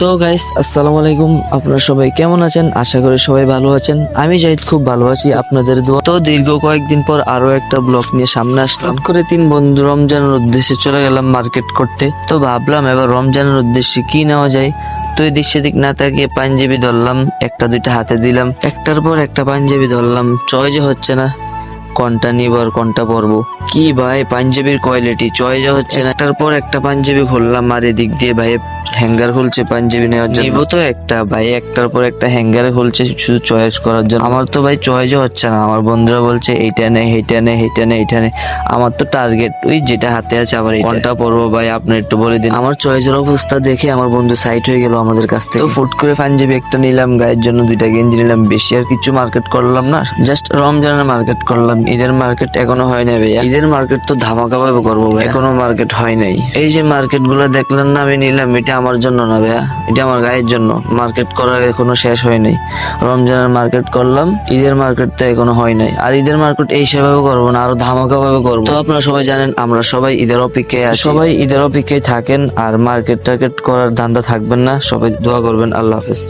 So guys, আসসালামু আলাইকুম। আপনারা সবাই কেমন আছেন? আশা করি সবাই ভালো আছেন। আমি জাহিদ খুব ভালো আছি, আপনাদের দোয়া। তো দীর্ঘ কয়েকদিন পর আরো একটা ব্লগ নিয়ে সামনে আসলাম। করে 3 বন্ধু রমজানের উদ্দেশ্যে চলে গেলাম মার্কেট করতে। তো ভাবলাম এবার রমজানের উদ্দেশ্যে কি নেওয়া যায়। তো এদিক সেদিক না তাকিয়ে পাঞ্জাবি ধরলাম, একটা দুইটা হাতে দিলাম, একটার পর একটা পাঞ্জাবি ধরলাম। চয়েস হচ্ছে না কোনটা নিব আর কোনটা পরবো। কি ভাই, পাঞ্জাবির কোয়ালিটি চয়েস হচ্ছে না। একটার পর একটা পাঞ্জাবি খুললাম আর এদিক দিয়ে ভাই হ্যাঙ্গার খুলছে পাঞ্জাবি নেওয়ার জন্য। নিবো তো একটা ভাই, একটার পর একটা হ্যাঙ্গারে খুলছে শুধু চয়েস করার জন্য। আমার তো ভাই চয়েস হচ্ছে না। আমার বন্ধুরা বলছে এইটা নে, এইটা নে, এইটা নে, এইটা নে। আমার তো টার্গেট ওই যেটা হাতে আছে, আবার কোনটা পরবো ভাই আপনি একটু বলে দিন। আমার চয়েসের অবস্থা দেখে আমার বন্ধু সাইড হয়ে গেল আমাদের কাছ থেকে। তো ফুট করে পাঞ্জাবি একটা নিলাম, গায়ের জন্য দুইটা গেঞ্জি নিলাম। বেশি আর কিছু মার্কেট করলাম না, জাস্ট রমজানের মার্কেট করলাম। ঈদের মার্কেট এখনো হয় না ভাইয়া। ঈদের মার্কেট তো ধামাকা ভাবে করবো ভাই, এখনো মার্কেট হয় নাই। এই যে মার্কেট গুলো দেখলেন না আমি নিলাম, এটা আমার জন্য না ভাইয়া, এটা আমার গায়ের জন্য। মার্কেট করার এখনো শেষ হয় নাই। রমজানের মার্কেট করলাম, ঈদের মার্কেট তো এখনো হয় নাই। আর ঈদের মার্কেট এই সেভাবে করবো না, আরো ধামাকা ভাবে করবো। তো আপনারা সবাই জানেন আমরা সবাই ঈদের অপেক্ষায় আছি। সবাই ঈদের অপেক্ষায় থাকেন আর মার্কেট টার্গেট করার ধান্দা থাকবেন না। সবাই দোয়া করবেন। আল্লাহ হাফেজ।